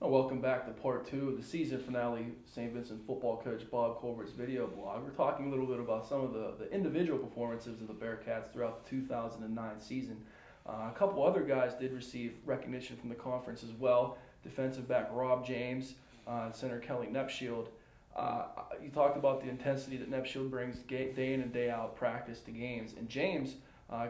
Welcome back to part two of the season finale, St. Vincent football coach Bob Colbert's video blog. We're talking a little bit about some of the individual performances of the Bearcats throughout the 2009 season. A couple other guys did receive recognition from the conference as well. Defensive back Rob James, center Kelly Nepshield. You talked about the intensity that Nepshield brings day in and day out, practice to games. And James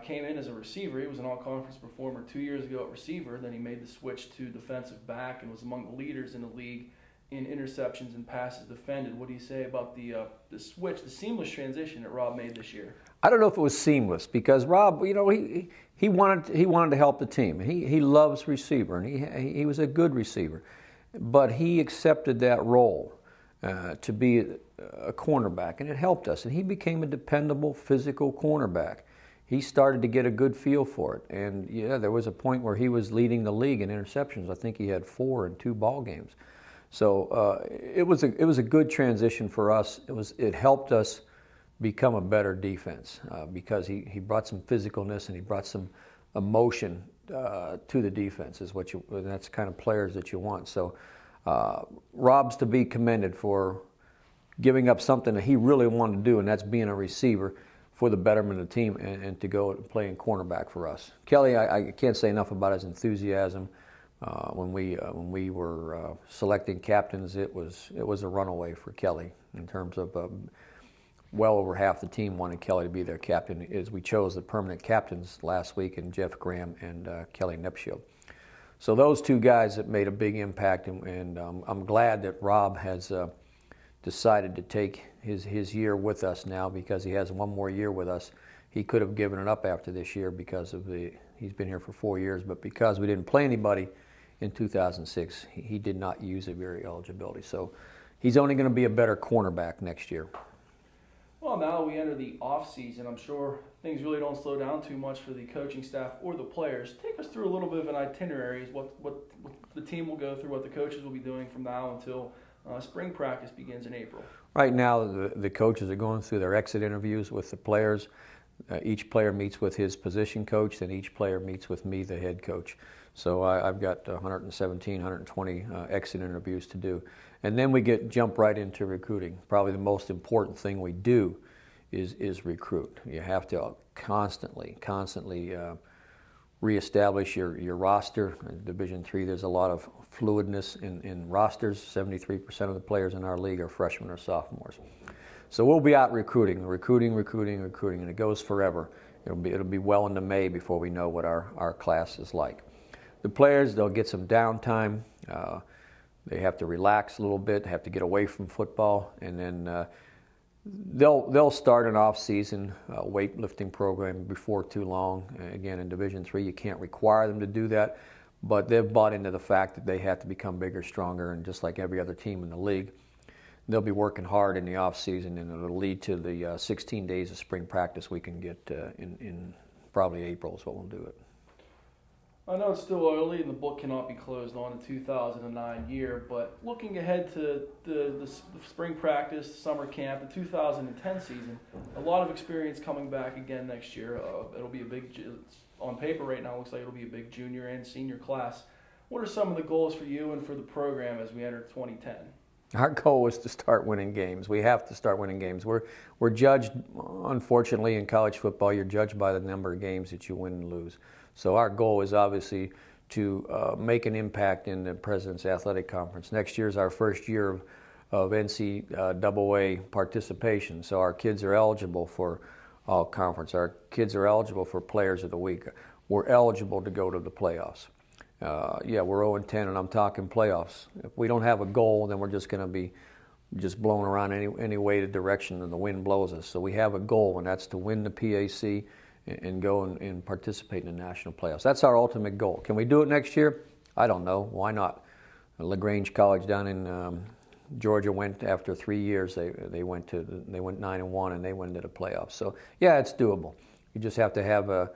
came in as a receiver. He was an all-conference performer 2 years ago at receiver. Then he made the switch to defensive back and was among the leaders in the league in interceptions and passes defended. What do you say about the switch, the seamless transition that Rob made this year? I don't know if it was seamless because Rob, he wanted to help the team. He loves receiver, and he was a good receiver, but he accepted that role to be a cornerback, and it helped us. And he became a dependable, physical cornerback. He started to get a good feel for it, and yeah, there was a point where he was leading the league in interceptions. I think he had 4 in 2 ball games. So it was a good transition for us. It helped us become a better defense because he brought some physicalness and he brought some emotion to the defense. That's the kind of players that you want. So Rob's to be commended for giving up something that he really wanted to do, and that's being a receiver for the betterment of the team and to go and play in cornerback for us. Kelly, I can't say enough about his enthusiasm. When we were selecting captains, it was a runaway for Kelly in terms of well over half the team wanted Kelly to be their captain. As we chose the permanent captains last week, and Jeff Graham and Kelly Nepshield. So those two guys that made a big impact, and I'm glad that Rob has decided to take his year with us now because he has one more year with us. He could have given it up after this year because of he's been here for 4 years, but because we didn't play anybody in 2006, he did not use a year eligibility. So he's only going to be a better cornerback next year. Well, now we enter the off season. I'm sure things really don't slow down too much for the coaching staff or the players. Take us through a little bit of an itinerary, what the team will go through, what the coaches will be doing from now until spring practice begins in April. Right now, the coaches are going through their exit interviews with the players. Each player meets with his position coach, and each player meets with me, the head coach. So I've got 117, 120 exit interviews to do. And then we jump right into recruiting. Probably the most important thing we do is recruit. You have to constantly reestablish your roster. In Division III, there's a lot of fluidness in rosters. 73% of the players in our league are freshmen or sophomores. So we'll be out recruiting, and it goes forever. It'll be well into May before we know what our class is like. The players, they'll get some downtime. They have to relax a little bit, have to get away from football, and then they'll start an off-season weightlifting program before too long. Again, in Division III, you can't require them to do that, but they've bought into the fact that they have to become bigger, stronger, and just like every other team in the league, they'll be working hard in the off-season, and it'll lead to the 16 days of spring practice we can get in probably April is what we'll do it. I know it's still early and the book cannot be closed on the 2009 year, but looking ahead to the spring practice, summer camp, the 2010 season, a lot of experience coming back again next year. It'll be a big, on paper right now, it looks like it'll be a big junior and senior class. What are some of the goals for you and for the program as we enter 2010? Our goal is to start winning games. We have to start winning games. We're judged, unfortunately, in college football, you're judged by the number of games that you win and lose. So our goal is obviously to make an impact in the President's Athletic Conference. Next year is our first year of NCAA participation, so our kids are eligible for all conference. Our kids are eligible for Players of the Week. We're eligible to go to the playoffs. Yeah, we're 0-10, and I'm talking playoffs. If we don't have a goal, then we're just going to be just blown around any way the direction that the wind blows us. So we have a goal, and that's to win the PAC and go and participate in the national playoffs. That's our ultimate goal. Can we do it next year? I don't know. Why not? LaGrange College down in Georgia went after 3 years. They went 9-1 and they went into the playoffs. So yeah, it's doable. You just have to have a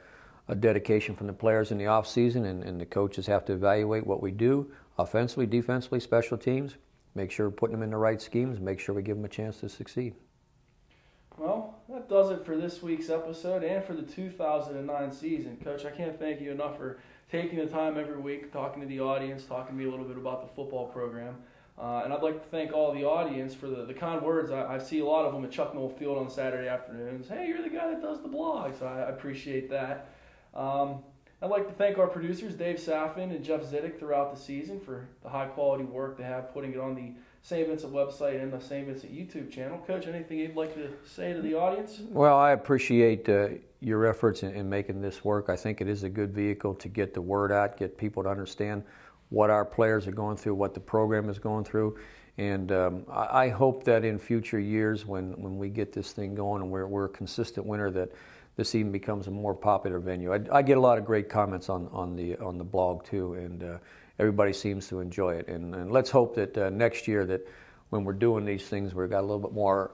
dedication from the players in the off season, and the coaches have to evaluate what we do offensively, defensively, special teams. Make sure we're putting them in the right schemes. Make sure we give them a chance to succeed. Well, that does it for this week's episode and for the 2009 season. Coach, I can't thank you enough for taking the time every week, talking to the audience, talking to me a little bit about the football program. And I'd like to thank all the audience for the kind words. I see a lot of them at Chuck Noll Field on Saturday afternoons. Hey, you're the guy that does the blog, so I appreciate that. I'd like to thank our producers, Dave Saffin and Jeff Ziddick, throughout the season for the high-quality work they have putting it on the St. Vincent website and the St. Vincent YouTube channel. Coach, anything you'd like to say to the audience? Well, I appreciate your efforts in making this work. I think it is a good vehicle to get the word out, get people to understand what our players are going through, what the program is going through. And I hope that in future years when we get this thing going and we're a consistent winner, that this even becomes a more popular venue. I get a lot of great comments on the blog too, and everybody seems to enjoy it. And let's hope that next year that when we're doing these things, we've got a little bit more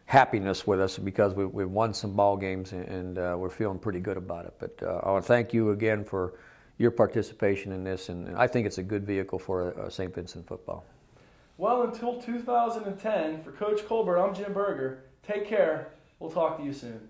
happiness with us because we've won some ball games and we're feeling pretty good about it. But I want to thank you again for your participation in this, and I think it's a good vehicle for St. Vincent football. Well, until 2010, for Coach Colbert, I'm Jim Berger. Take care. We'll talk to you soon.